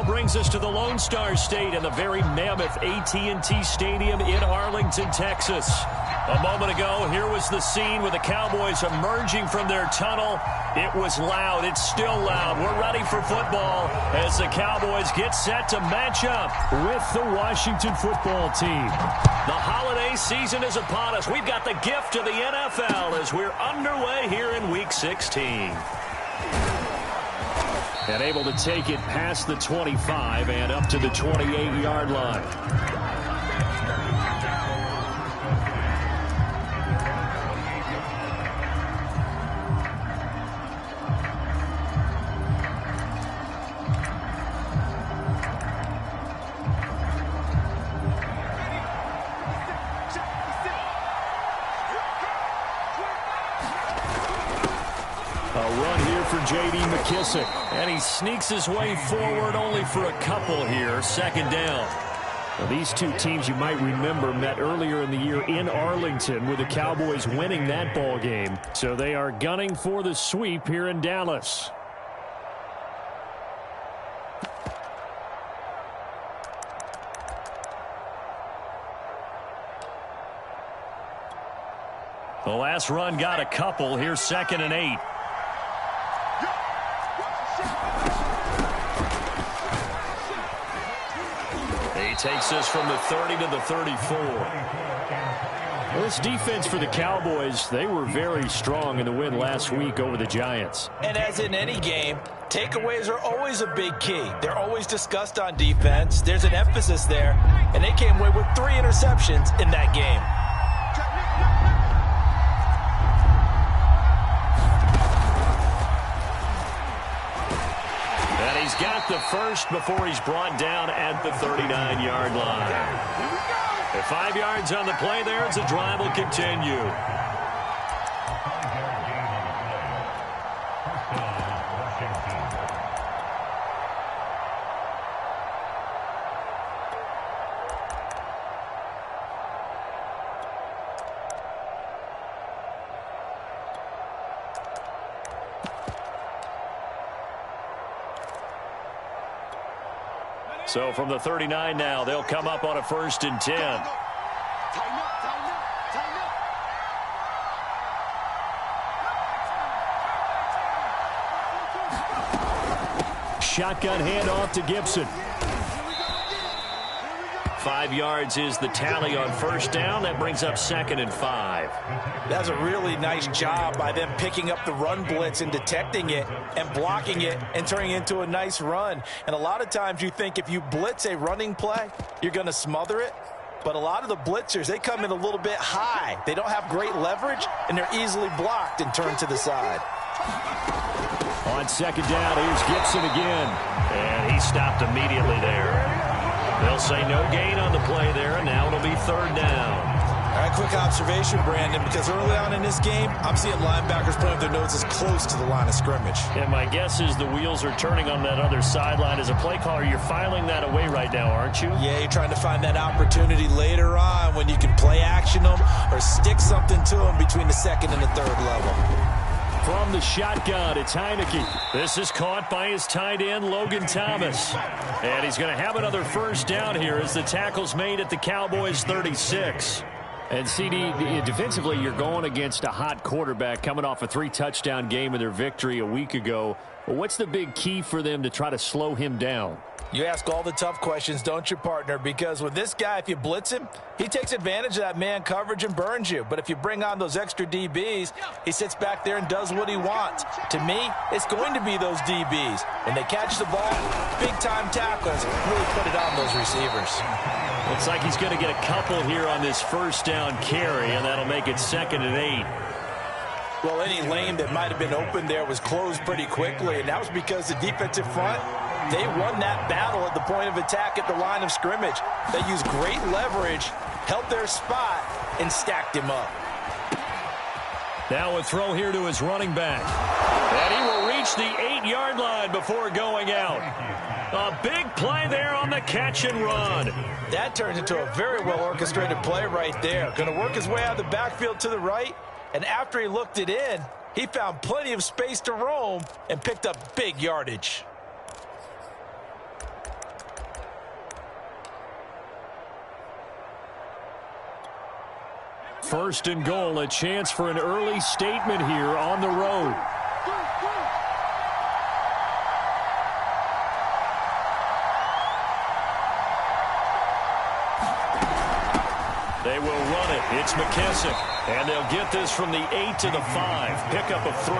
now brings us to the Lone Star State and the very mammoth AT&T Stadium in Arlington, Texas. A moment ago, here was the scene with the Cowboys emerging from their tunnel. It was loud. It's still loud. We're ready for football as the Cowboys get set to match up with the Washington football team. The holiday season is upon us. We've got the gift of the NFL as we're underway here in Week 16. And able to take it past the 25 and up to the 28-yard line. J.D. McKissick, and he sneaks his way forward only for a couple here. Second down. Well, these two teams you might remember met earlier in the year in Arlington with the Cowboys winning that ball game. So they are gunning for the sweep here in Dallas. The last run got a couple. Here's 2nd and 8. Takes us from the 30 to the 34. Well, this defense for the Cowboys, they were very strong in the win last week over the Giants. And as in any game, takeaways are always a big key. They're always discussed on defense. There's an emphasis there, and they came away with 3 interceptions in that game. He's got the first before he's brought down at the 39-yard line. At 5 yards on the play there, as the drive will continue. So from the 39 now, they'll come up on a 1st and 10. Shotgun handoff to Gibson. 5 yards is the tally on 1st down. That brings up 2nd and 5. That's a really nice job by them picking up the run blitz and detecting it and blocking it and turning it into a nice run. And a lot of times you think if you blitz a running play, you're going to smother it. But a lot of the blitzers, they come in a little bit high. They don't have great leverage, and they're easily blocked and turned to the side. On 2nd down, here's Gibson again. And he stopped immediately there. They'll say no gain on the play there, and now it'll be 3rd down. All right, quick observation, Brandon, because early on in this game, I'm seeing linebackers putting their noses close to the line of scrimmage. And my guess is the wheels are turning on that other sideline. As a play caller, you're filing that away right now, aren't you? Yeah, you're trying to find that opportunity later on when you can play action them or stick something to them between the 2nd and the 3rd level. From the shotgun, it's Heineke. This is caught by his tight end, Logan Thomas. And he's going to have another 1st down here as the tackle's made at the Cowboys' 36. And CD, defensively, you're going against a hot quarterback coming off a 3-touchdown game in their victory a week ago. Well, what's the big key for them to try to slow him down? You ask all the tough questions, don't you, partner? Because with this guy, if you blitz him, he takes advantage of that man coverage and burns you. But if you bring on those extra DBs, he sits back there and does what he wants. To me, it's going to be those DBs. When they catch the ball, big-time tackles really put it on those receivers. Looks like he's going to get a couple here on this 1st down carry, and that'll make it 2nd and 8. Well, any lane that might have been open there was closed pretty quickly, and that was because the defensive front, they won that battle at the point of attack at the line of scrimmage. They used great leverage, held their spot, and stacked him up. Now a throw here to his running back. And he will reach the 8-yard line before going out. A big play there on the catch and run. That turns into a very well-orchestrated play right there. Going to work his way out of the backfield to the right, and after he looked it in, he found plenty of space to roam and picked up big yardage. 1st and goal, a chance for an early statement here on the road. They will run it. It's McKissick. And they'll get this from the 8 to the 5. Pickup of 3.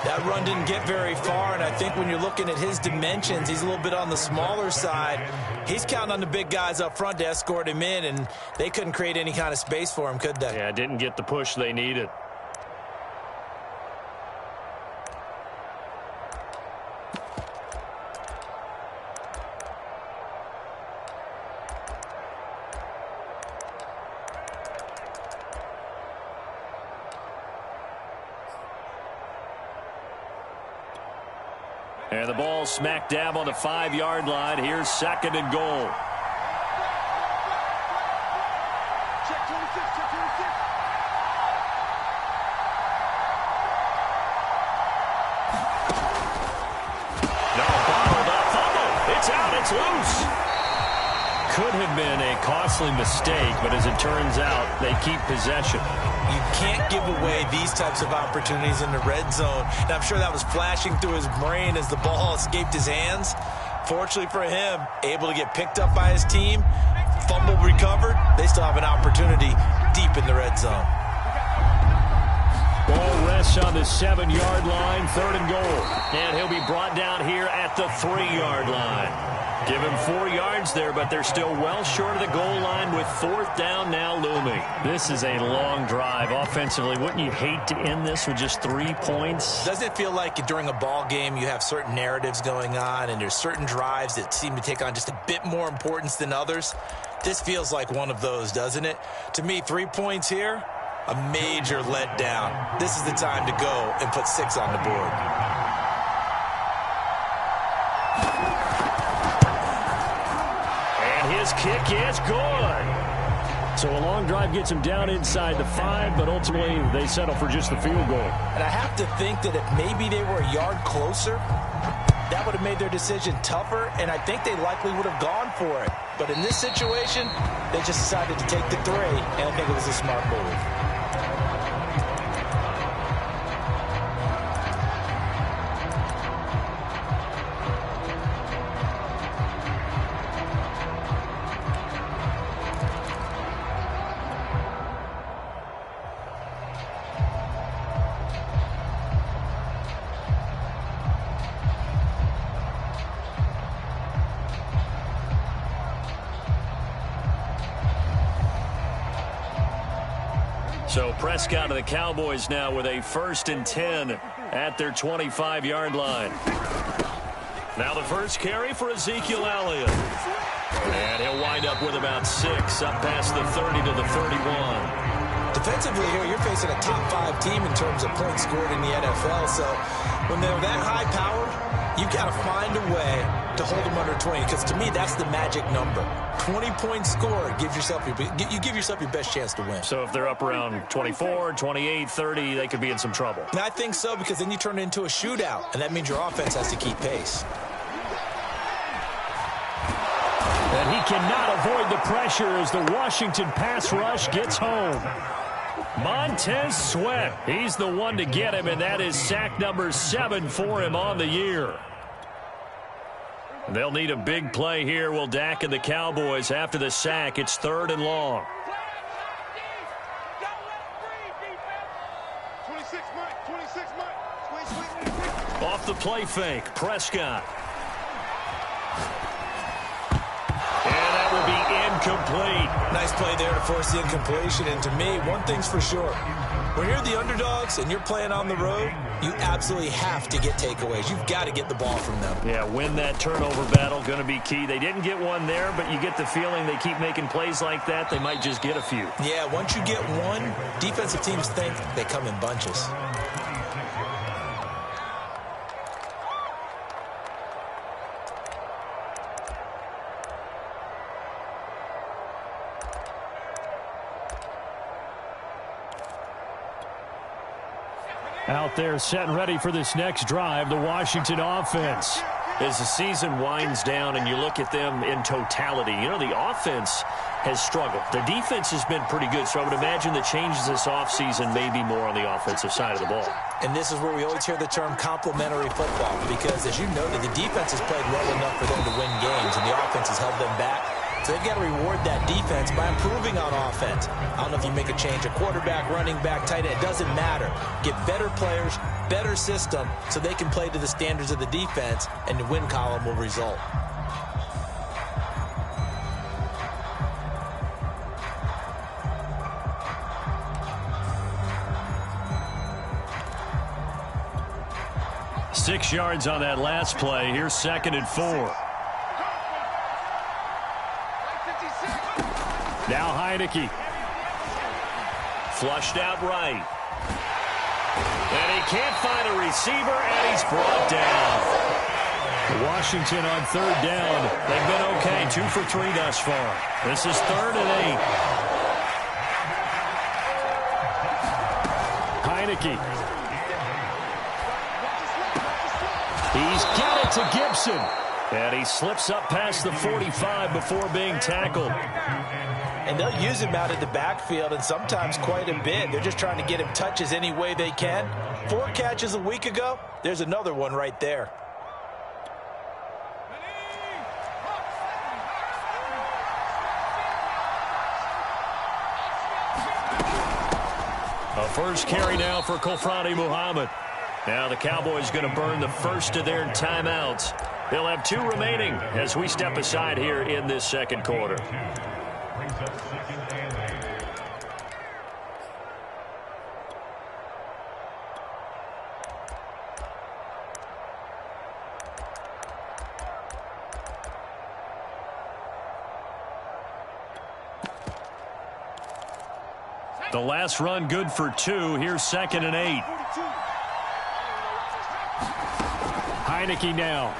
That run didn't get very far, and I think when you're looking at his dimensions, he's a little bit on the smaller side. He's counting on the big guys up front to escort him in, and they couldn't create any kind of space for him, could they? Yeah, didn't get the push they needed. And the ball smack dab on the 5-yard line. Here's 2nd and goal. Check 26, check 26. No, bottled up, fumble. It's out, it's loose. Could have been a costly mistake, but as it turns out, they keep possession. You can't give away these types of opportunities in the red zone. And I'm sure that was flashing through his brain as the ball escaped his hands. Fortunately for him, able to get picked up by his team, fumble recovered. They still have an opportunity deep in the red zone. Ball rests on the 7-yard line, 3rd and goal. And he'll be brought down here at the 3-yard line. Give him 4 yards there, but they're still well short of the goal line with 4th down now looming. This is a long drive offensively. Wouldn't you hate to end this with just 3 points? Doesn't it feel like during a ball game you have certain narratives going on and there's certain drives that seem to take on just a bit more importance than others? This feels like one of those, doesn't it? To me, 3 points here, a major letdown. This is the time to go and put 6 on the board. His kick is good. So a long drive gets him down inside the 5, but ultimately they settle for just the field goal. And I have to think that if maybe they were a yard closer, that would have made their decision tougher, and I think they likely would have gone for it. But in this situation, they just decided to take the 3, and I think it was a smart move. So Prescott of the Cowboys now with a 1st and 10 at their 25-yard line. Now the first carry for Ezekiel Elliott. And he'll wind up with about 6 up past the 30 to the 31. Defensively here, you're facing a top 5 team in terms of points scored in the NFL. So when they're that high powered, you got to find a way to hold them under 20, because to me that's the magic number. 20 points scored gives yourself you give yourself your best chance to win. So if they're up around 24, 28, 30, they could be in some trouble. And I think so, because then you turn it into a shootout, and that means your offense has to keep pace. And he cannot avoid the pressure as the Washington pass rush gets home. Montez Sweat, he's the one to get him, and that is sack number 7 for him on the year. They'll need a big play here, will Dak and the Cowboys. After the sack, it's 3rd and long. 26 Mike. Off the play fake, Prescott. And that will be incomplete. Nice play there to force the incompletion. And to me, one thing's for sure. When you're the underdogs and you're playing on the road, you absolutely have to get takeaways. You've got to get the ball from them. Yeah, win that turnover battle, going to be key. They didn't get one there, but you get the feeling they keep making plays like that, they might just get a few. Yeah, once you get one, defensive teams think they come in bunches. Out there set and ready for this next drive, the Washington offense. As the season winds down and you look at them in totality, you know, the offense has struggled. The defense has been pretty good, so I would imagine the changes this offseason may be more on the offensive side of the ball. And this is where we always hear the term complementary football, because as you noted, the defense has played well enough for them to win games, and the offense has held them back. So they've got to reward that defense by improving on offense. I don't know if you make a change, a quarterback, running back, tight end, it doesn't matter. Get better players, better system, so they can play to the standards of the defense, and the win column will result. Six yards on that last play. Here's 2nd and 4. Now Heineke. Flushed out right. And he can't find a receiver, and he's brought down. Washington on 3rd down. They've been okay, 2 for 3 thus far. This is 3rd and 8. Heineke. He's got it to Gibson. And he slips up past the 45 before being tackled. And they'll use him out in the backfield, and sometimes quite a bit. They're just trying to get him touches any way they can. 4 catches a week ago. There's another one right there. A first carry now for Kofrani Muhammad. Now the Cowboys going to burn the first of their timeouts. They'll have 2 remaining as we step aside here in this 2nd quarter. The last run good for 2. Here's 2nd and 8. Heineke now.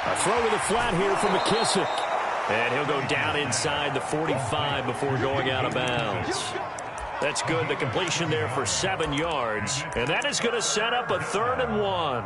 A throw to the flat here from McKissick. And he'll go down inside the 45 before going out of bounds. That's good. The completion there for 7 yards. And that is going to set up a 3rd and 1.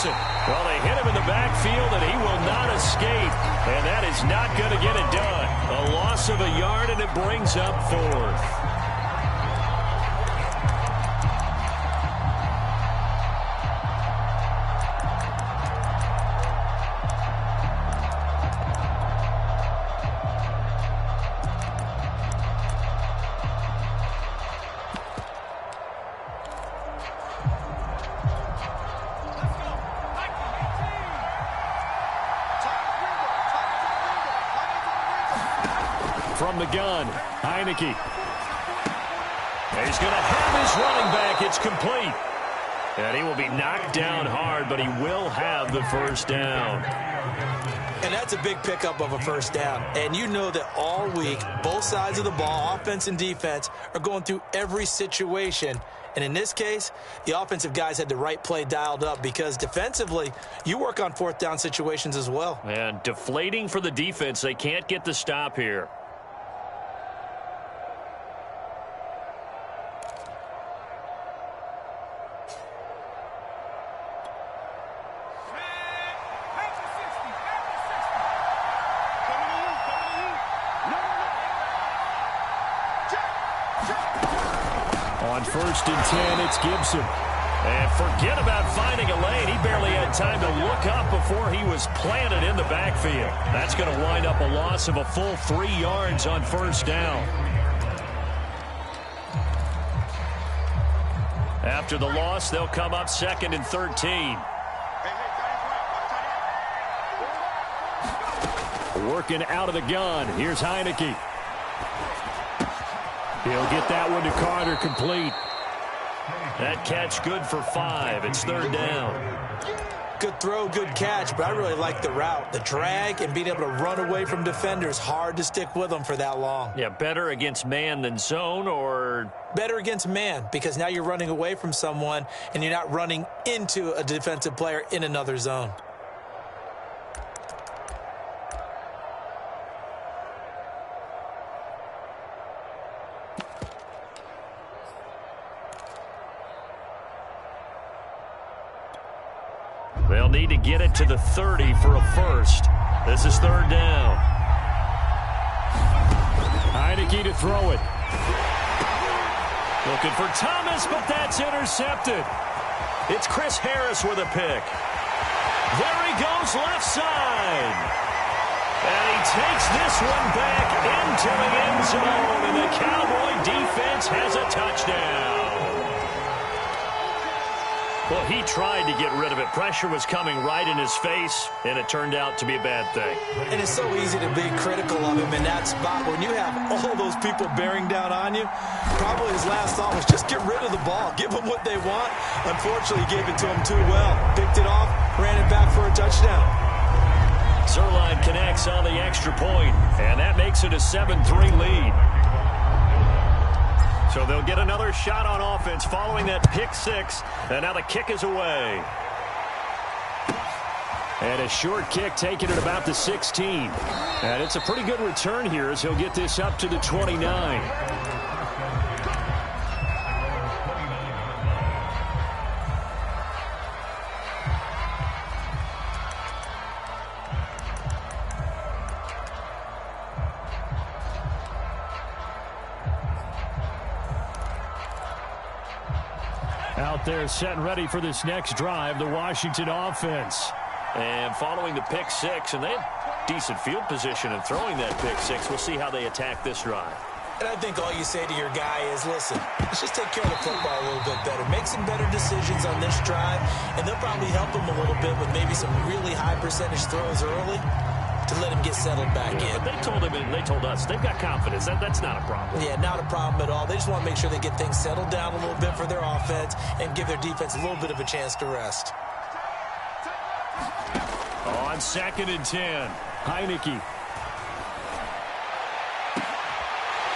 Well, they hit him in the backfield, and he will not escape. And that is not going to get it done. A loss of a yard, and it brings up 4th. From the gun, Heineke. He's going to have his running back. It's complete. And he will be knocked down hard, but he will have the first down. And that's a big pickup of a first down. And you know that all week, both sides of the ball, offense and defense, are going through every situation. And in this case, the offensive guys had the right play dialed up, because defensively, you work on 4th down situations as well. And deflating for the defense. They can't get the stop here. On 1st and 10, it's Gibson. And forget about finding a lane. He barely had time to look up before he was planted in the backfield. That's going to wind up a loss of a full 3 yards on 1st down. After the loss, they'll come up 2nd and 13. Working out of the gun. Here's Heineke. He'll get that one to Carter, complete. That catch good for 5. It's 3rd down. Good throw, good catch, but I really like the route. The drag and being able to run away from defenders, hard to stick with them for that long. Yeah, better against man than zone, or? Better against man, because now you're running away from someone and you're not running into a defensive player in another zone. They'll need to get it to the 30 for a first. This is third down. Heineke to throw it. Looking for Thomas, but that's intercepted. It's Chris Harris with a pick. There he goes, left side. And he takes this one back into the end zone, and the Cowboy defense has a touchdown. Well, he tried to get rid of it. Pressure was coming right in his face, and it turned out to be a bad thing. And it's so easy to be critical of him in that spot. When you have all those people bearing down on you, probably his last thought was just get rid of the ball. Give them what they want. Unfortunately, he gave it to them too well. Picked it off, ran it back for a touchdown. Zerline connects on the extra point, and that makes it a 7-3 lead. So they'll get another shot on offense following that pick six, and now the kick is away. And a short kick taken at about the 16. And it's a pretty good return here as he'll get this up to the 29. Out there set and ready for this next drive, the Washington offense. And following the pick six, and they have decent field position in throwing that pick six. We'll see how they attack this drive. And I think all you say to your guy is, listen, let's just take care of the football a little bit better. Make some better decisions on this drive, and they'll probably help him a little bit with maybe some really high percentage throws early to let him get settled back in. But they told him, and they told us, they've got confidence. That's not a problem. Yeah, not a problem at all. They just want to make sure they get things settled down a little bit for their offense and give their defense a little bit of a chance to rest. On 2nd and 10, Heineke.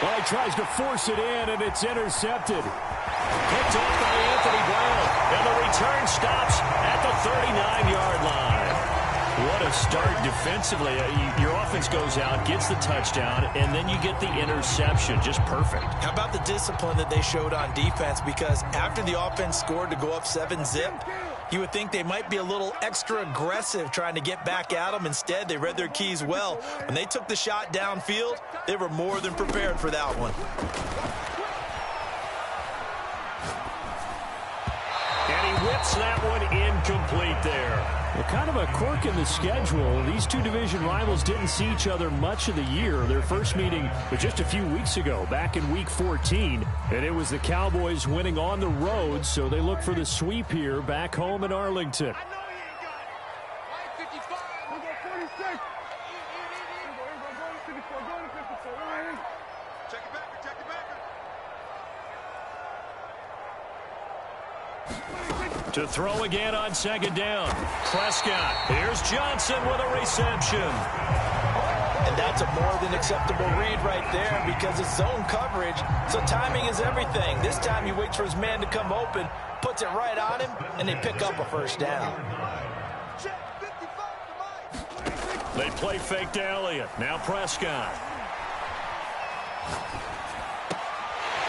Well, he tries to force it in, and it's intercepted. Picked off by Anthony Brown, and the return stops at the 39-yard line. What a start defensively. Your offense goes out, gets the touchdown, and then you get the interception. Just perfect. How about the discipline that they showed on defense? Because after the offense scored to go up 7-zip, you would think they might be a little extra aggressive trying to get back at them. Instead, they read their keys well. When they took the shot downfield, they were more than prepared for that one. And he whips that one incomplete there. Well, kind of a quirk in the schedule. These two division rivals didn't see each other much of the year. Their first meeting was just a few weeks ago, back in Week 14. And it was the Cowboys winning on the road, so they look for the sweep here back home in Arlington. To throw again on 2nd down. Prescott. Here's Johnson with a reception. And that's a more than acceptable read right there because it's zone coverage, so timing is everything. This time he waits for his man to come open, puts it right on him, and they pick up a first down. They play fake to Elliott. Now Prescott.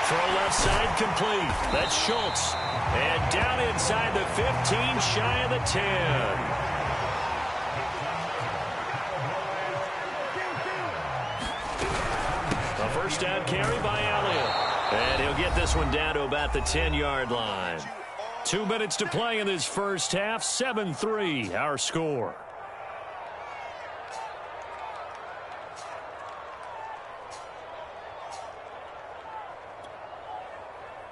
Throw left side complete. That's Schultz. And down inside the 15, shy of the 10. A first down carry by Elliott. And he'll get this one down to about the 10-yard line. 2 minutes to play in this first half. 7-3, our score.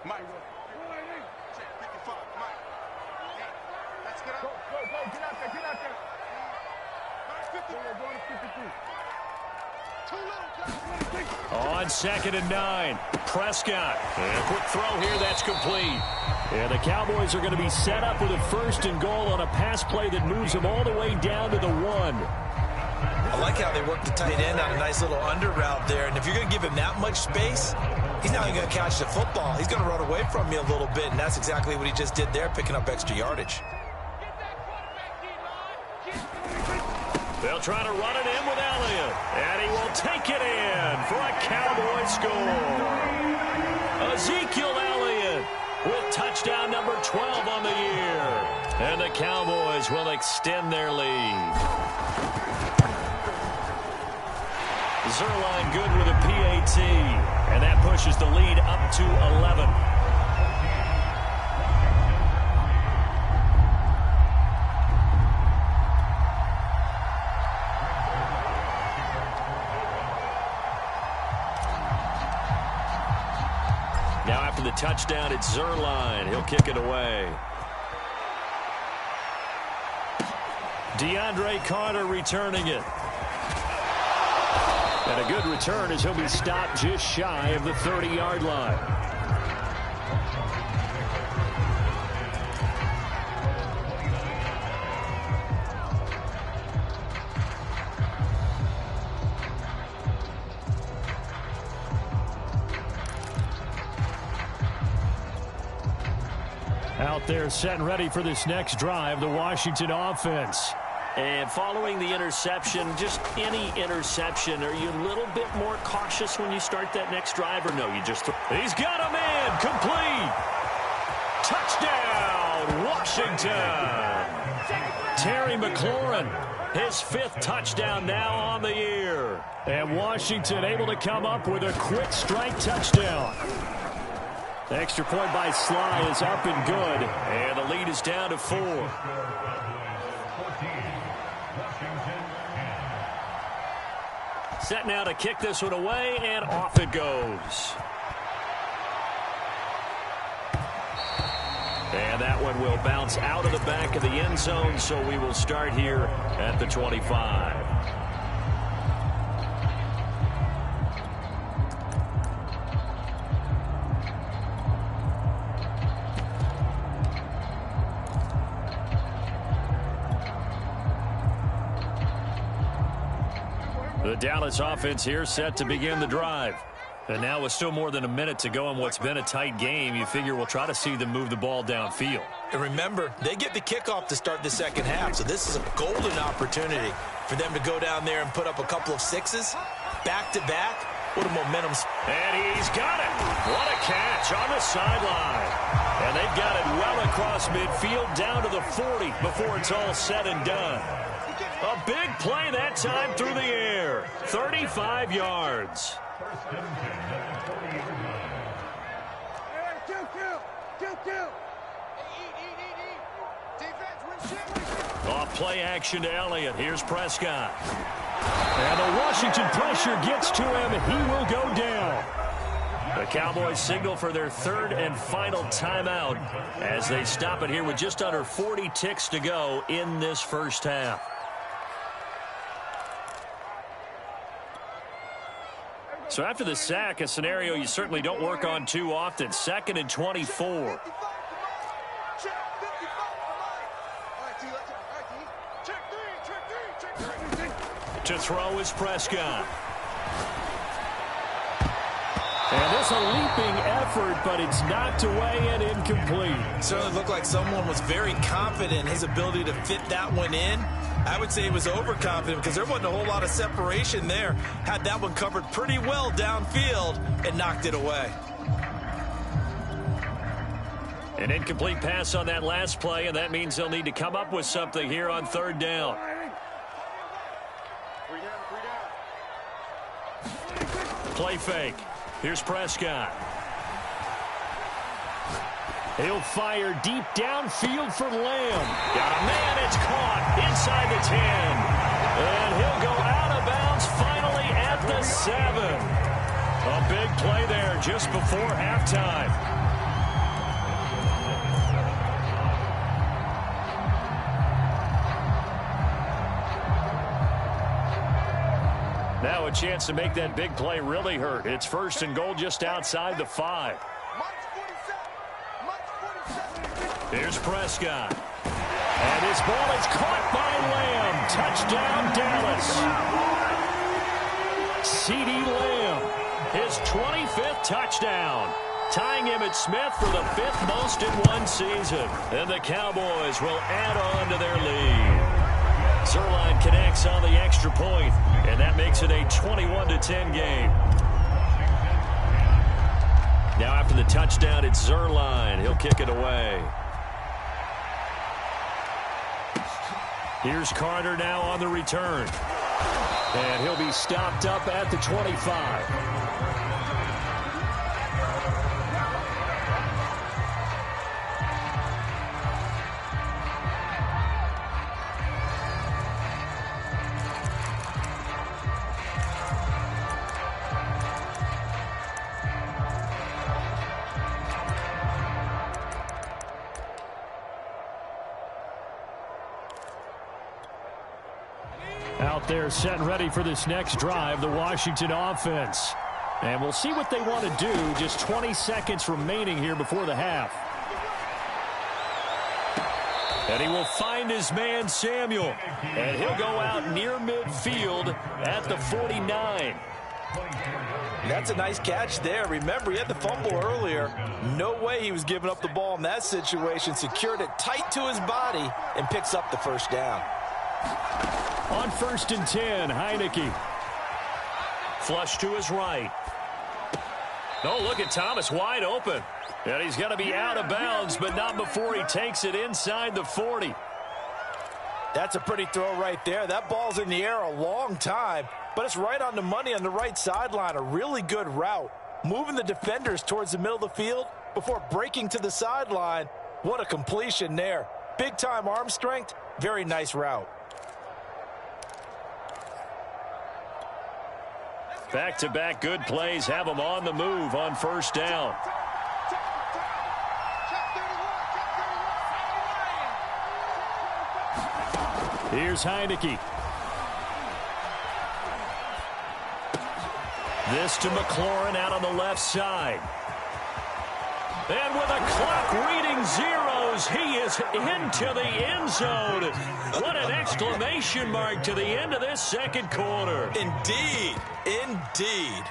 Mike, check 55, Mike. Hey, let's get out. Go, get out there. Mike, 50. Go to 52. On 2nd and 9, Prescott. And a quick throw here, that's complete. And the Cowboys are going to be set up with a 1st and goal on a pass play that moves them all the way down to the 1. I like how they work the tight end on a nice little under route there. And if you're going to give him that much space, he's not even going to catch the football. He's going to run away from you a little bit, and that's exactly what he just did there, picking up extra yardage. They'll try to run it in with Elliott, and he will take it in for a Cowboy score. Ezekiel Elliott with touchdown number 12 on the year. And the Cowboys will extend their lead. Zerline good with a PAT, and that pushes the lead up to 11. Now after the touchdown, it's Zerline. He'll kick it away. DeAndre Carter returning it. And a good return as he'll be stopped just shy of the 30-yard line. Out there set and ready for this next drive, the Washington offense. And following the interception, just any interception, are you a little bit more cautious when you start that next drive, or no, you just... He's got him in, complete! Touchdown, Washington! Terry McLaurin, his 5th touchdown now on the year. And Washington able to come up with a quick strike touchdown. The extra point by Sly is up and good, and the lead is down to 4. Set now to kick this one away, and off it goes. And that one will bounce out of the back of the end zone, so we will start here at the 25. The Dallas offense here set to begin the drive. And now with still more than a minute to go in what's been a tight game, you figure we'll try to see them move the ball downfield. And remember, they get the kickoff to start the second half, so this is a golden opportunity for them to go down there and put up a couple of 6s back-to-back. What a momentum. And he's got it. What a catch on the sideline. And they've got it well across midfield down to the 40 before it's all said and done. A big play that time through the air. 35 yards. Off play action to Elliott. Here's Prescott. And the Washington pressure gets to him. He will go down. The Cowboys signal for their 3rd and final timeout as they stop it here with just under 40 ticks to go in this first half. So after the sack, a scenario you certainly don't work on too often. 2nd and 24. To throw is Prescott. And this a leaping effort, but it's knocked away and incomplete. It certainly looked like someone was very confident in his ability to fit that one in. I would say he was overconfident because there wasn't a whole lot of separation there. Had that one covered pretty well downfield and knocked it away. An incomplete pass on that last play, and that means they'll need to come up with something here on 3rd down. Play fake. Here's Prescott. He'll fire deep downfield for Lamb. Got a man, it's caught inside the 10. And he'll go out of bounds finally at the 7. A big play there just before halftime. Now a chance to make that big play really hurt. It's 1st and goal just outside the 5. Here's Prescott. And his ball is caught by Lamb. Touchdown, Dallas. CeeDee Lamb, his 25th touchdown, tying him at Smith for the 5th most in one season. And the Cowboys will add on to their lead. Zuerlein connects on the extra point, and that makes it a 21-10 game. Now after the touchdown, it's Zuerlein. He'll kick it away. Here's Carter now on the return. And he'll be stopped up at the 25. Out there set and ready for this next drive, the Washington offense. And we'll see what they want to do. Just 20 seconds remaining here before the half. And he will find his man, Samuel. And he'll go out near midfield at the 49. That's a nice catch there. Remember, he had the fumble earlier. No way he was giving up the ball in that situation. Secured it tight to his body and picks up the 1st down. On 1st and 10, Heineke. Flush to his right. Oh, look at Thomas wide open. And he's going to be out of bounds, but not before he takes it inside the 40. That's a pretty throw right there. That ball's in the air a long time, but it's right on the money on the right sideline. A really good route. Moving the defenders towards the middle of the field before breaking to the sideline. What a completion there. Big-time arm strength. Very nice route. Back-to-back good plays have him on the move on 1st down. Here's Heineke. This to McLaurin out on the left side. And with a clock reading zeros, he is into the end zone. What an exclamation mark to the end of this 2nd quarter. Indeed. Indeed.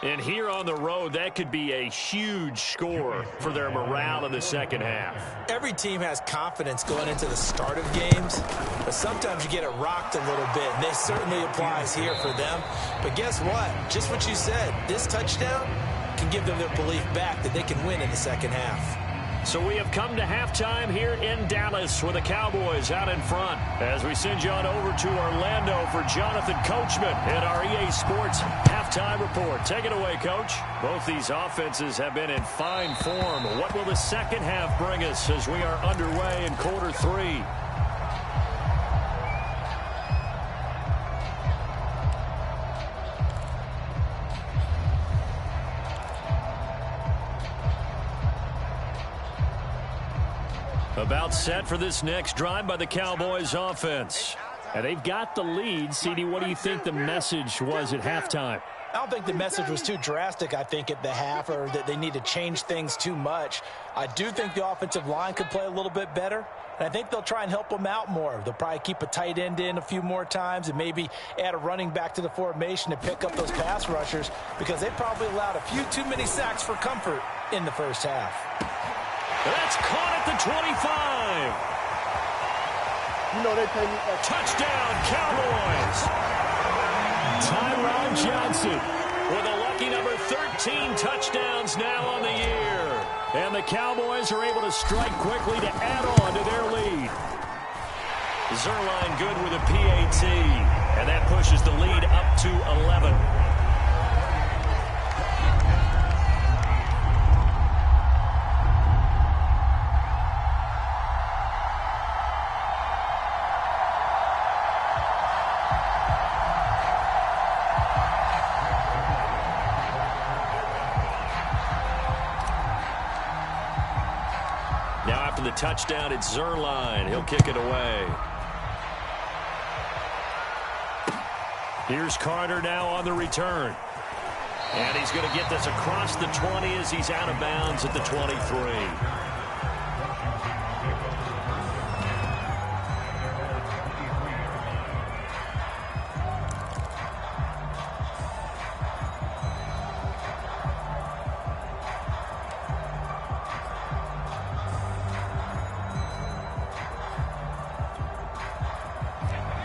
And here on the road, that could be a huge score for their morale in the 2nd half. Every team has confidence going into the start of games, but sometimes you get it rocked a little bit, and this certainly applies here for them. But guess what? Just what you said, this touchdown can give them their belief back that they can win in the 2nd half. So we have come to halftime here in Dallas with the Cowboys out in front. As we send you on over to Orlando for Jonathan Coachman in our EA Sports Halftime Report. Take it away, Coach. Both these offenses have been in fine form. What will the 2nd half bring us as we are underway in quarter 3? About set for this next drive by the Cowboys offense. And they've got the lead. CeeDee, what do you think the message was at halftime? I don't think the message was too drastic, I think, at the half, or that they need to change things too much. I do think the offensive line could play a little bit better, and I think they'll try and help them out more. They'll probably keep a tight end in a few more times and maybe add a running back to the formation to pick up those pass rushers, because they probably allowed a few too many sacks for comfort in the 1st half. That's caught at the 25. You know they pay me. Touchdown, Cowboys. Tyrod Johnson with a lucky number 13 touchdowns now on the year. And the Cowboys are able to strike quickly to add on to their lead. Zuerlein good with a PAT. And that pushes the lead up to 11. The touchdown, it's Zuerlein. He'll kick it away. Here's Carter now on the return. And he's going to get this across the 20 as he's out of bounds at the 23.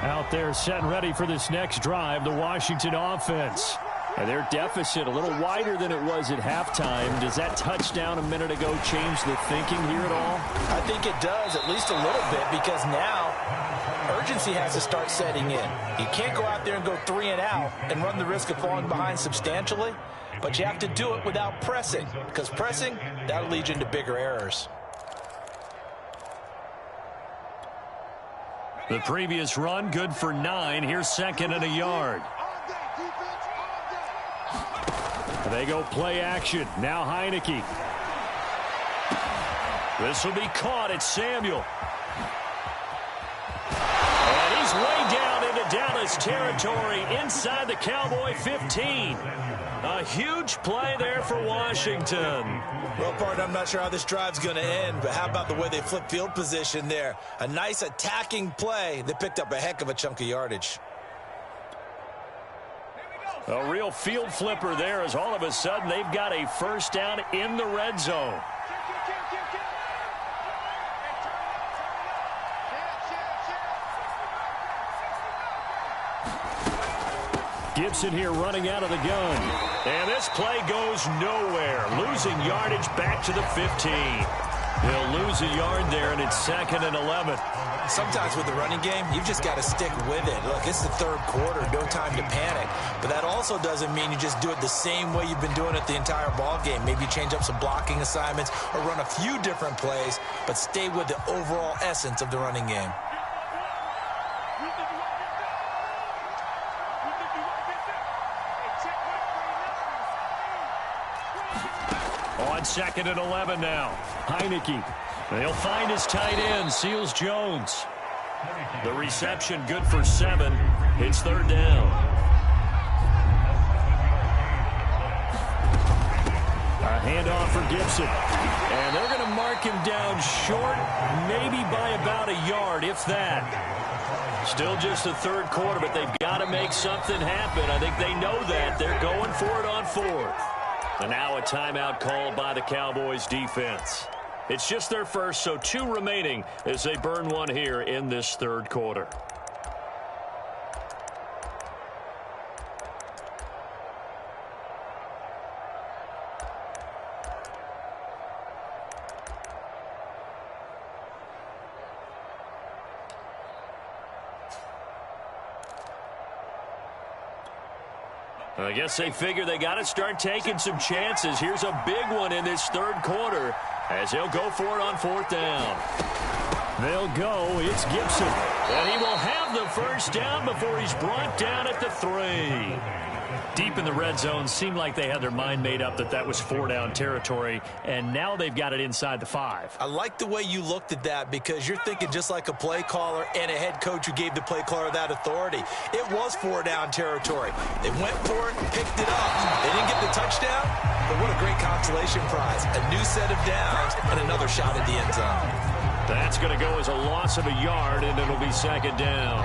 Out there set and ready for this next drive, the Washington offense. And their deficit a little wider than it was at halftime. Does that touchdown a minute ago change the thinking here at all? I think it does, at least a little bit, because now urgency has to start setting in. You can't go out there and go 3 and out and run the risk of falling behind substantially, but you have to do it without pressing, because pressing, that'll lead you into bigger errors. The previous run, good for 9. Here's second and a yard. They go play action. Now Heineke. This will be caught. It's Samuel. And he's way down into Dallas territory inside the Cowboy 15. A huge play there for Washington. Well, partner, I'm not sure how this drive's going to end, but how about the way they flip field position there? A nice attacking play that picked up a heck of a chunk of yardage. A real field flipper there as all of a sudden they've got a first down in the red zone. Gibson here running out of the gun. And this play goes nowhere. Losing yardage back to the 15. He'll lose a yard there, and it's second and 11. Sometimes with the running game, you've just got to stick with it. Look, it's the third quarter, no time to panic. But that also doesn't mean you just do it the same way you've been doing it the entire ball game. Maybe change up some blocking assignments or run a few different plays, but stay with the overall essence of the running game. On second and 11 now. Heineke. They'll find his tight end, Seals Jones. The reception good for 7. It's third down. A handoff for Gibson. And they're going to mark him down short, maybe by about a yard, if that. Still just the third quarter, but they've got to make something happen. I think they know that. They're going for it on fourth. And now a timeout called by the Cowboys defense. It's just their first, so 2 remaining as they burn one here in this third quarter. I guess they figure they got to start taking some chances. Here's a big one in this third quarter as they'll go for it on fourth down. They'll go. It's Gibson. And he will have the first down before he's brought down at the 3. Deep in the red zone, seemed like they had their mind made up that was 4-down territory, and now they've got it inside the 5. I like the way you looked at that because you're thinking just like a play caller and a head coach who gave the play caller that authority. It was 4-down territory. They went for it, picked it up. They didn't get the touchdown, but what a great consolation prize. A new set of downs and another shot at the end zone. That's going to go as a loss of a yard, and it'll be second down.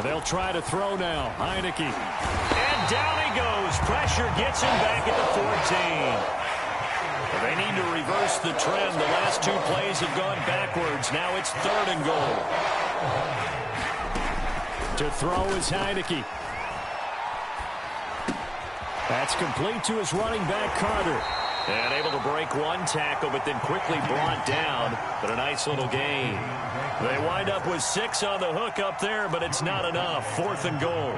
They'll try to throw now. Heineke. And down he goes. Pressure gets him back at the 14. They need to reverse the trend. The last 2 plays have gone backwards. Now it's third and goal. To throw is Heineke. That's complete to his running back, Carter. And able to break one tackle, but then quickly brought down. But a nice little gain. They wind up with 6 on the hook up there, but it's not enough. Fourth and goal.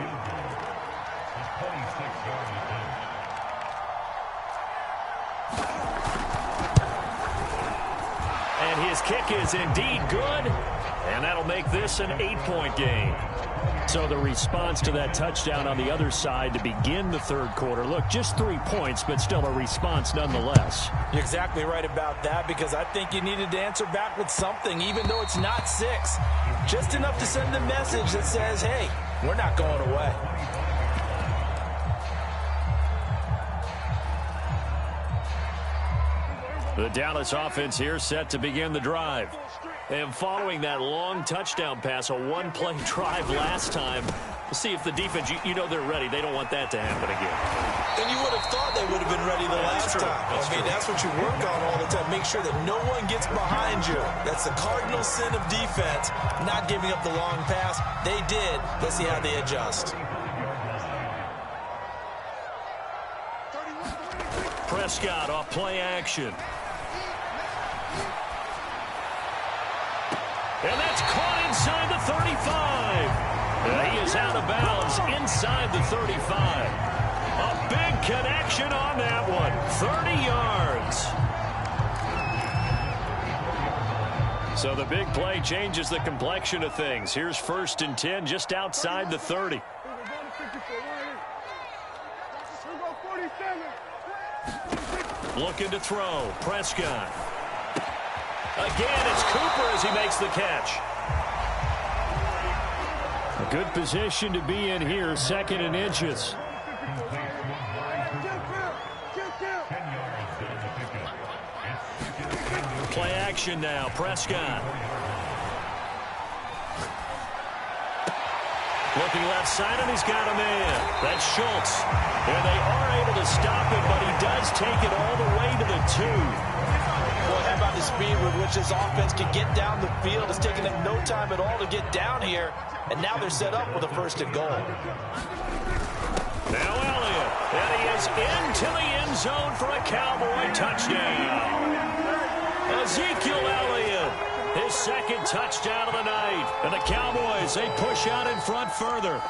And his kick is indeed good. And that'll make this an 8-point game. So the response to that touchdown on the other side to begin the third quarter. Look, just 3 points, but still a response nonetheless. You're exactly right about that, because I think you needed to answer back with something, even though it's not 6. Just enough to send the message that says, hey, we're not going away. The Dallas offense here set to begin the drive. And following that long touchdown pass, a one-play drive last time, we'll see if the defense, you know they're ready. They don't want that to happen again. And you would have thought they would have been ready the last time. That's what you work on all the time. Make sure that no one gets behind you. That's the cardinal sin of defense, not giving up the long pass. They did. Let's see how they adjust. Prescott off play action. And that's caught inside the 35. He is out of bounds inside the 35. A big connection on that one. 30 yards. So the big play changes the complexion of things. Here's 1st and 10 just outside the 30. Looking to throw. Prescott. Again, it's Cooper as he makes the catch. A good position to be in here, 2nd and inches. Play action now, Prescott. Looking left side, and he's got a man. That's Schultz. And they are able to stop him, but he does take it all the way to the 2. Boy, how about the speed with which this offense can get down the field? It's taken them no time at all to get down here, and now they're set up with a 1st and goal. Now Elliott, and he is into the end zone for a Cowboy touchdown. Ezekiel Elliott, his 2nd touchdown of the night. And the Cowboys, they push out in front further.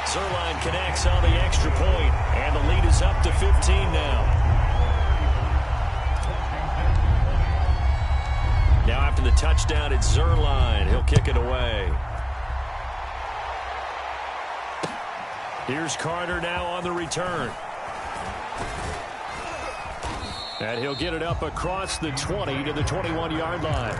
Zerline connects on the extra point, and the lead is up to 15 now. Now after the touchdown, it's Zerline. He'll kick it away. Here's Carter now on the return. And he'll get it up across the 20 to the 21-yard line.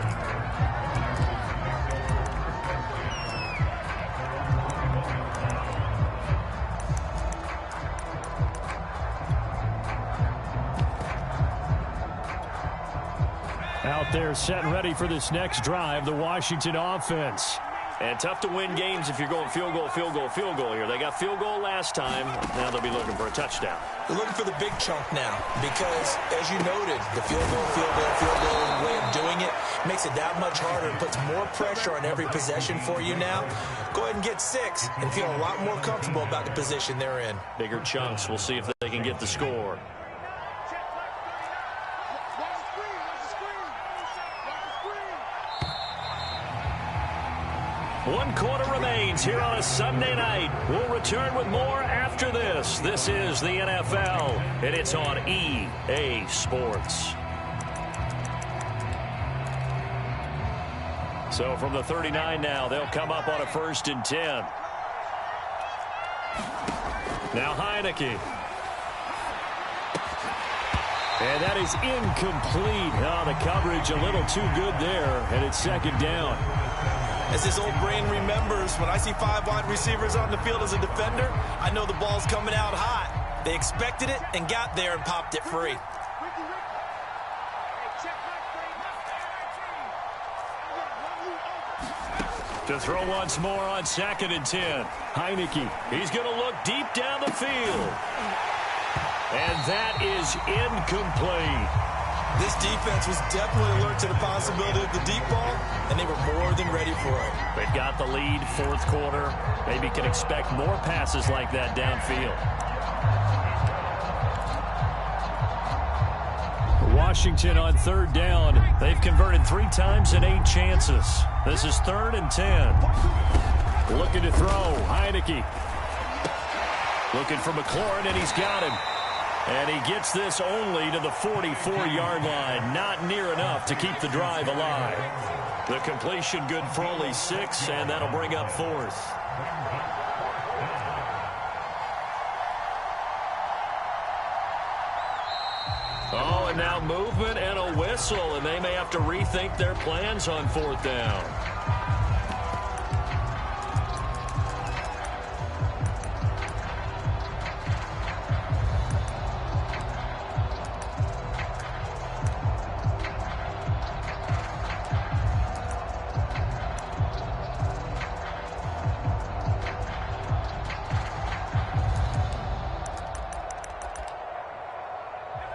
Out there set and ready for this next drive, the Washington offense. And tough to win games if you're going field goal, field goal, field goal here. They got field goal last time. Now they'll be looking for a touchdown. They're looking for the big chunk now because, as you noted, the field goal way of doing it makes it that much harder. It puts more pressure on every possession for you now. Go ahead and get 6 and feel a lot more comfortable about the position they're in. Bigger chunks. We'll see if they can get the score. One quarter remains here on a Sunday night. We'll return with more after this. This is the NFL, and it's on EA Sports. So from the 39 now, they'll come up on a 1st and 10. Now Heineke. And that is incomplete. Oh, the coverage a little too good there, and it's 2nd down. As this old brain remembers, when I see 5 wide receivers on the field as a defender, I know the ball's coming out hot. They expected it and got there and popped it free. To throw once more on 2nd and 10. Heineke, he's going to look deep down the field. And that is incomplete. This defense was definitely alert to the possibility of the deep ball, and they were more than ready for it. They've got the lead, 4th quarter. Maybe can expect more passes like that downfield. Washington on 3rd down. They've converted 3 times in 8 chances. This is 3rd and 10. Looking to throw. Heineke. Looking for McLaurin, and he's got him. And he gets this only to the 44-yard line. Not near enough to keep the drive alive. The completion good for only 6, and that'll bring up 4th. Oh, and now movement and a whistle, and they may have to rethink their plans on 4th down.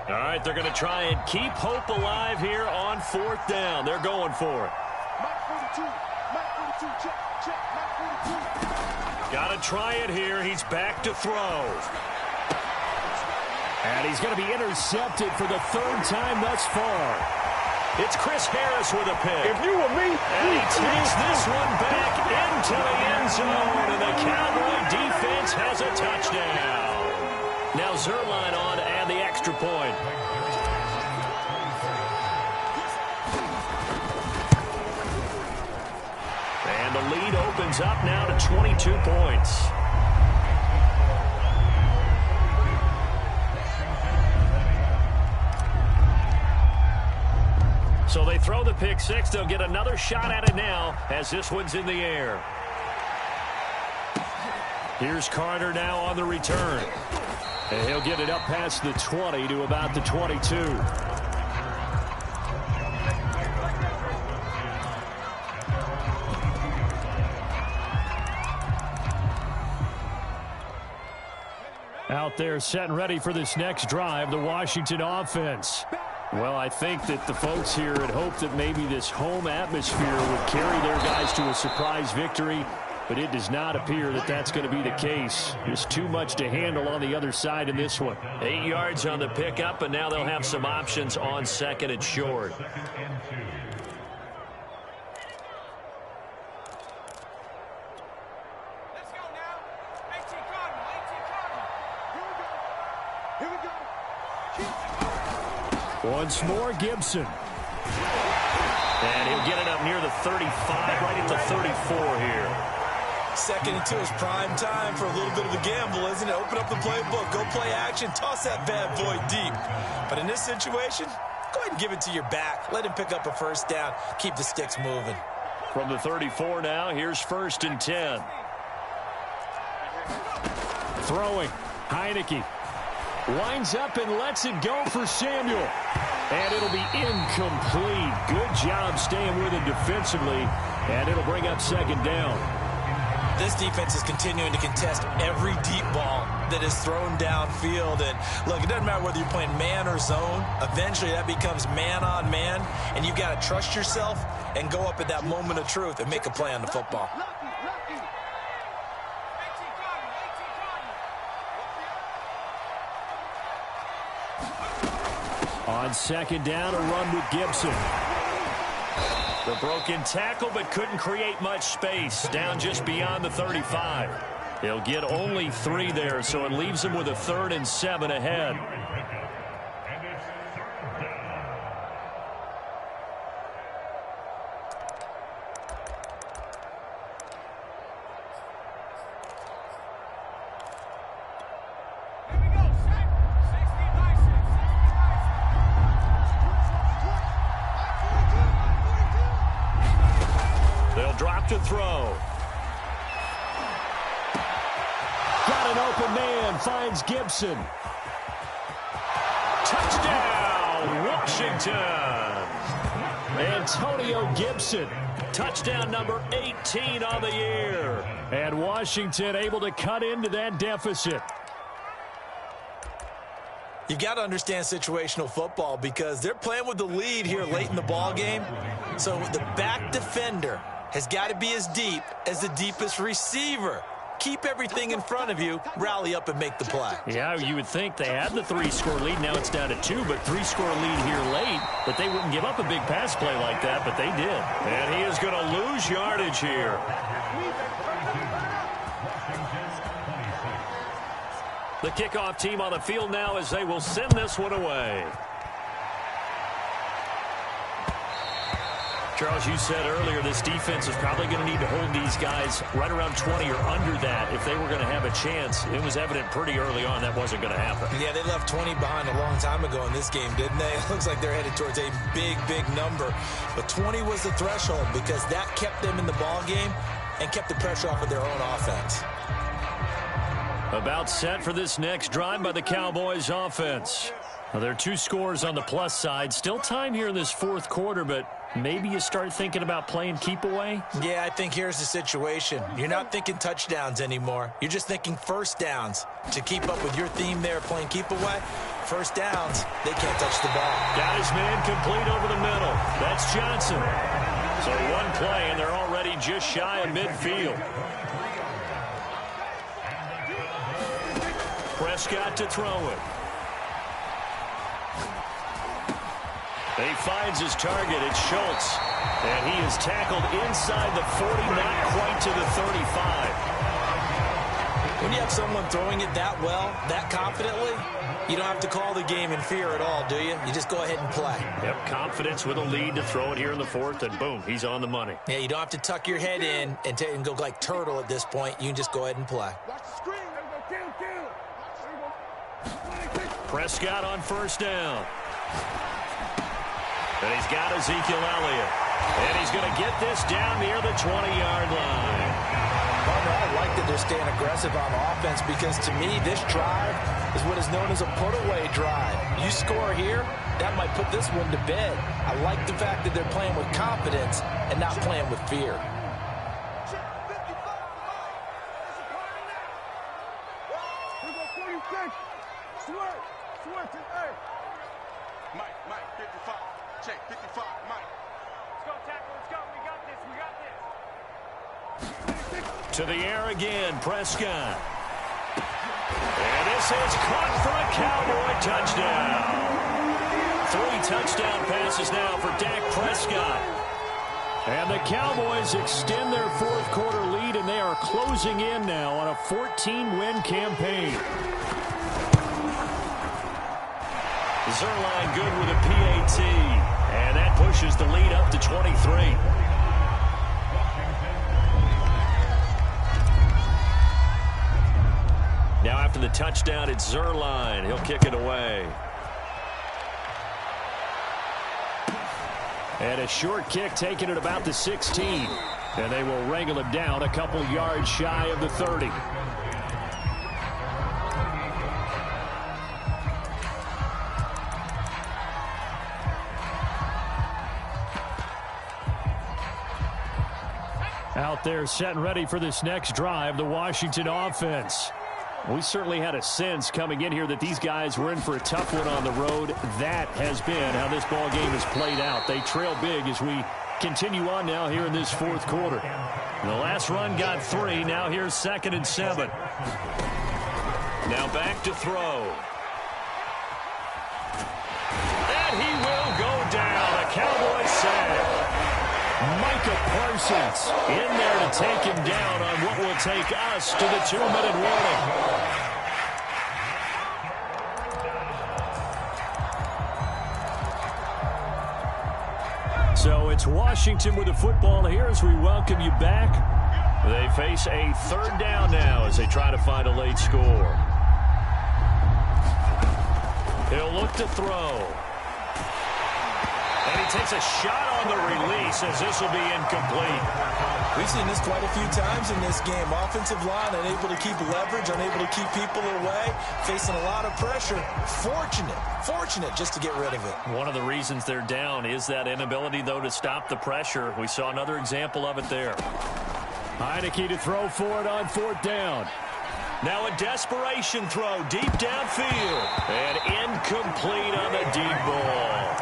All right, they're going to try and keep hope alive here on 4th down. They're going for it. Got to try it here. He's back to throw. And he's going to be intercepted for the 3rd time thus far. It's Chris Harris with a pick. If you were me, and he takes this one back into the end zone, and the Cowboy defense has a touchdown. Now Zerline on and the extra point. And the lead opens up now to 22 points. So they throw the pick 6. They'll get another shot at it now as this one's in the air. Here's Carter now on the return. And he'll get it up past the 20 to about the 22. Out there set and ready for this next drive, the Washington offense. Well, I think that the folks here had hoped that maybe this home atmosphere would carry their guys to a surprise victory. But it does not appear that that's going to be the case. There's too much to handle on the other side in this one. 8 yards on the pickup, and now they'll have some options on 2nd and short. Let's go now. 18 Cardinal, 18 Cardinal. Here we go. Once more, Gibson. And he'll get it up near the 35, right at the 34 here. 2nd and 2 is prime time for a little bit of a gamble, isn't it? Open up the playbook, go play action, toss that bad boy deep. But in this situation, go ahead and give it to your back. Let him pick up a 1st down. Keep the sticks moving. From the 34 now, here's 1st and 10. Throwing. Heineke. Winds up and lets it go for Samuel. And it'll be incomplete. Good job staying with it defensively. And it'll bring up 2nd down. This defense is continuing to contest every deep ball that is thrown downfield. And look, it doesn't matter whether you're playing man or zone. Eventually that becomes man on man. And you've got to trust yourself and go up at that moment of truth and make a play on the football. On 2nd down, a run with Gibson. The broken tackle, but couldn't create much space. Down just beyond the 35. He'll get only 3 there, so it leaves him with a 3rd and 7 ahead. To throw. Got an open man, finds Gibson. Touchdown, Washington. Antonio Gibson. Touchdown number 18 on the year. And Washington able to cut into that deficit. You've got to understand situational football because they're playing with the lead here late in the ball game. So the back defender has got to be as deep as the deepest receiver. Keep everything in front of you, rally up and make the play. Yeah, you would think they had the 3-score lead. Now it's down to 2, but 3-score lead here late. But they wouldn't give up a big pass play like that, but they did. And he is going to lose yardage here. The kickoff team on the field now as they will send this one away. Charles, you said earlier this defense is probably going to need to hold these guys right around 20 or under that if they were going to have a chance. It was evident pretty early on that wasn't going to happen. Yeah, they left 20 behind a long time ago in this game, didn't they? It looks like they're headed towards a big, big number. But 20 was the threshold because that kept them in the ball game and kept the pressure off of their own offense. About set for this next drive by the Cowboys offense. Well, there are 2 scores on the plus side. Still time here in this fourth quarter, but maybe you start thinking about playing keep away? Yeah, I think here's the situation. You're not thinking touchdowns anymore. You're just thinking first downs. To keep up with your theme there, playing keep away, first downs, they can't touch the ball. Got his man complete over the middle. That's Johnson. So one play, and they're already just shy of midfield. Prescott to throw it. He finds his target. It's Schultz. And he is tackled inside the 40, not quite to the 35. When you have someone throwing it that well, that confidently, you don't have to call the game in fear at all, do you? You just go ahead and play. Yep, confidence with a lead to throw it here in the fourth, and boom, he's on the money. Yeah, you don't have to tuck your head in and go like turtle at this point. You can just go ahead and play. Watch the screen. There we go. Kill. Prescott on first down. And he's got Ezekiel Elliott. And he's going to get this down near the 20-yard line. I like that they're staying aggressive on offense because, to me, this drive is what is known as a put-away drive. You score here, that might put this one to bed. I like the fact that they're playing with confidence and not playing with fear. Mike, 55. Check, 55, Mike. Let's go, tackle. Let's go. We got this. We got this. To the air again, Prescott. And this is caught for a Cowboy touchdown. 3 touchdown passes now for Dak Prescott. And the Cowboys extend their fourth quarter lead, and they are closing in now on a 14-win campaign. Zerline good with a PAT. And that pushes the lead up to 23. Now after the touchdown, it's Zerline. He'll kick it away. And a short kick taken at about the 16. And they will wrangle him down a couple yards shy of the 30. Out there set and ready for this next drive, the Washington offense. We certainly had a sense coming in here that these guys were in for a tough one on the road. That has been how this ball game has played out. They trail big as we continue on now here in this fourth quarter. The last run got 3. Now here's 2nd and 7. Now back to throw. And he will go down. A Cowboys sack. Micah Parsons in there to take him down on what will take us to the 2-minute warning. So it's Washington with the football here as we welcome you back. They face a 3rd down now as they try to find a late score. He'll look to throw. And he takes a shot on the release as this will be incomplete. We've seen this quite a few times in this game. Offensive line unable to keep leverage, unable to keep people away, facing a lot of pressure. Fortunate just to get rid of it. One of the reasons they're down is that inability, though, to stop the pressure. We saw another example of it there. Heineke to throw for it on 4th down. Now a desperation throw deep downfield. And incomplete on the deep ball.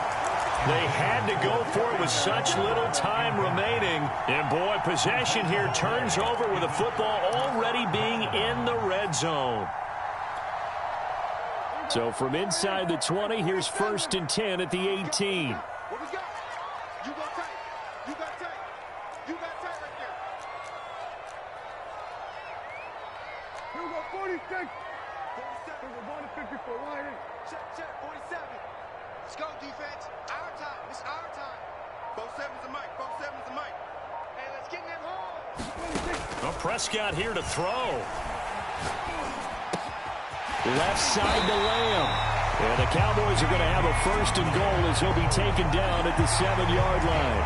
They had to go for it with such little time remaining. And, boy, possession here turns over with the football already being in the red zone. So from inside the 20, here's 1st and 10 at the 18. What we got? You got tight. You got tight. You got tight right there. Here we go, 46. 47. Prescott here to throw. Left side to Lamb. And the Cowboys are going to have a 1st and goal as he'll be taken down at the 7-yard line.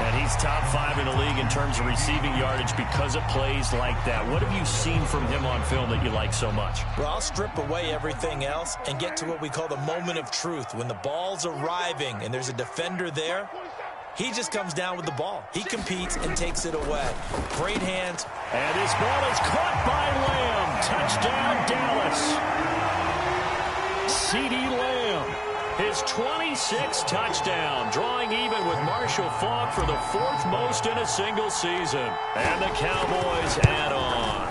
And he's top 5 in the league in terms of receiving yardage because of plays like that. What have you seen from him on film that you like so much? Well, I'll strip away everything else and get to what we call the moment of truth. When the ball's arriving and there's a defender there, he just comes down with the ball. He competes and takes it away. Great hands. And this ball is caught by Lamb. Touchdown, Dallas. CeeDee Lamb, his 26th touchdown, drawing even with Marshall Faulk for the 4th most in a single season. And the Cowboys add on.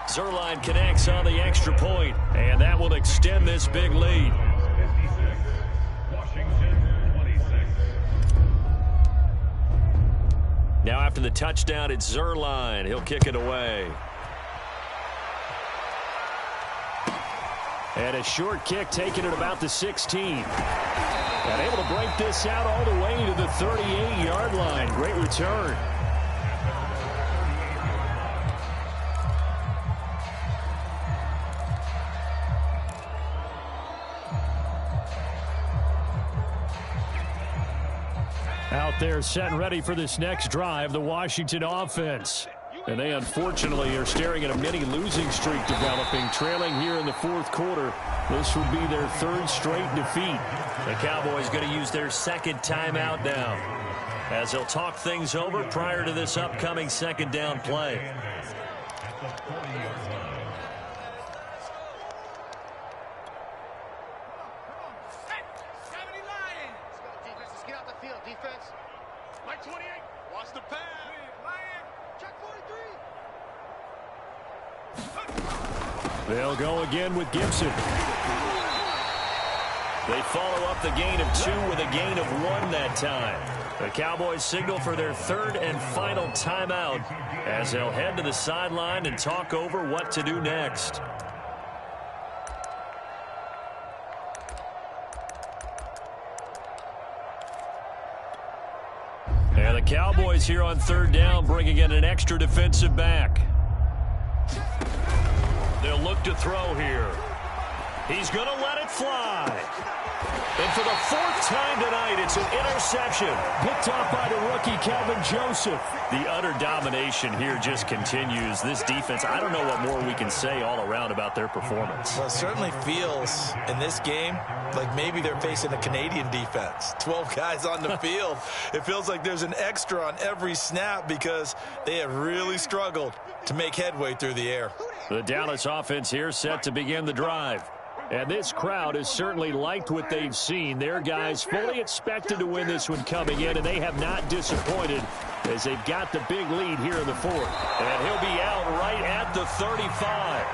Zuerlein connects on the extra point, and that will extend this big lead. Now after the touchdown, it's Zuerlein. He'll kick it away. And a short kick taken at about the 16. And able to break this out all the way to the 38-yard line. Great return. Out there set and ready for this next drive, the Washington offense. And they unfortunately are staring at a mini losing streak developing, trailing here in the 4th quarter. This would be their 3rd straight defeat. The Cowboys going to use their 2nd timeout now, as they'll talk things over prior to this upcoming 2nd down play. They'll go again with Gibson. They follow up the gain of 2 with a gain of 1 that time. The Cowboys signal for their 3rd and final timeout as they'll head to the sideline and talk over what to do next. And the Cowboys here on 3rd down, bringing in an extra defensive back. They'll look to throw here. He's going to let it fly. And for the 4th time tonight, it's an interception. Picked off by the rookie, Kelvin Joseph. The utter domination here just continues. This defense, I don't know what more we can say all around about their performance. Well, it certainly feels in this game like maybe they're facing a Canadian defense. 12 guys on the field. It feels like there's an extra on every snap because they have really struggled to make headway through the air. The Dallas offense here set to begin the drive. And this crowd has certainly liked what they've seen. Their guys fully expected to win this one coming in, and they have not disappointed as they've got the big lead here in the 4th. And he'll be out right at the 35.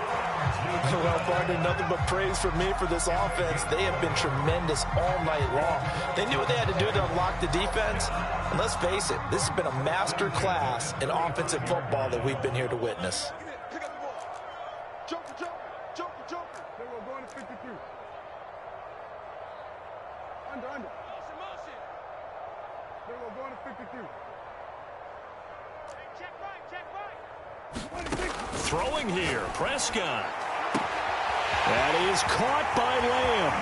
Well, partner, nothing but praise from me for this offense. They have been tremendous all night long. They knew what they had to do to unlock the defense. And let's face it, this has been a master class in offensive football that we've been here to witness. Throwing here, Prescott. That is caught by Lamb.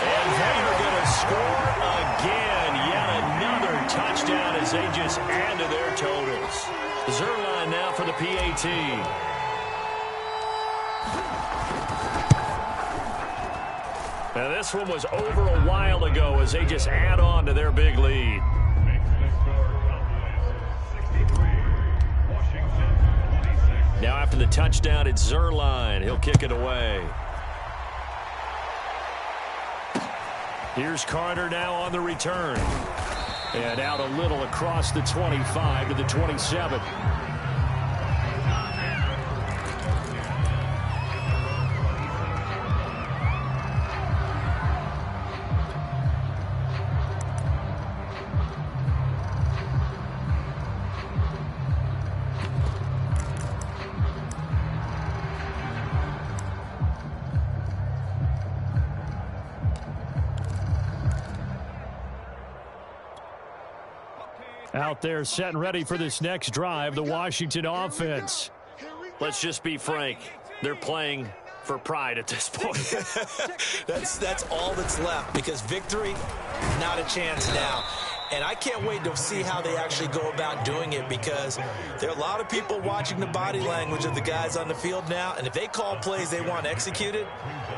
And they are going to score again. Yet another touchdown as they just add to their totals. Zuerlein now for the PAT. Now this one was over a while ago as they just add on to their big lead. Now after the touchdown, it's Zuerlein. He'll kick it away. Here's Carter now on the return. And out a little across the 25 to the 27. Out there setting ready for this next drive, the Washington offense. Let's just be frank. They're playing for pride at this point. That's all that's left, because victory, not a chance now. And I can't wait to see how they actually go about doing it, because there are a lot of people watching the body language of the guys on the field now, and if they call plays they want executed,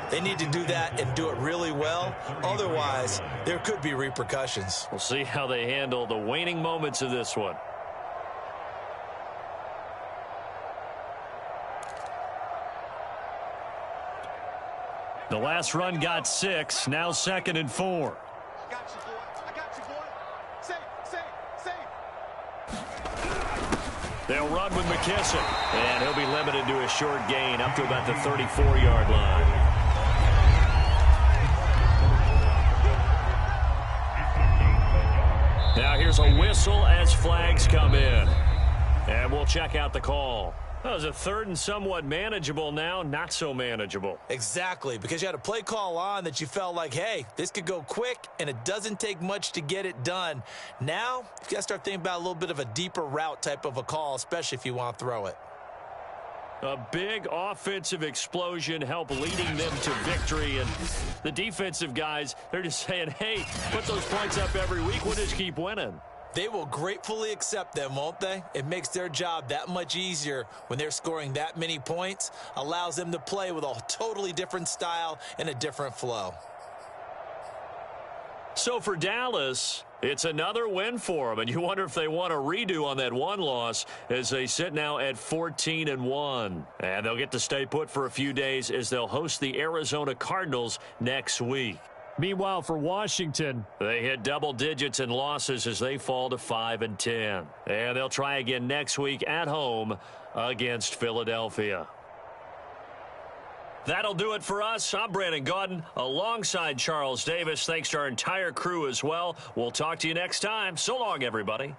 they need to do that and do it really well. Otherwise, there could be repercussions. We'll see how they handle the waning moments of this one. The last run got 6, now 2nd and 4. I got you, boy. I got you, boy. Safe. They'll run with McKissick, and he'll be limited to a short gain up to about the 34-yard line. Now here's a whistle as flags come in. And we'll check out the call. That was a 3rd and somewhat manageable, now not so manageable. Exactly, because you had a play call on that you felt like, hey, this could go quick, and it doesn't take much to get it done. Now, you got to start thinking about a little bit of a deeper route type of a call, especially if you want to throw it. A big offensive explosion helped leading them to victory. And the defensive guys, they're just saying, hey, put those points up every week. We'll just keep winning. They will gratefully accept them, won't they? It makes their job that much easier when they're scoring that many points. Allows them to play with a totally different style and a different flow. So for Dallas, it's another win for them. And you wonder if they want a redo on that one loss as they sit now at 14-1. And they'll get to stay put for a few days as they'll host the Arizona Cardinals next week. Meanwhile, for Washington, they hit double digits in losses as they fall to 5-10. And they'll try again next week at home against Philadelphia. That'll do it for us. I'm Brandon Gaudin alongside Charles Davis. Thanks to our entire crew as well. We'll talk to you next time. So long, everybody.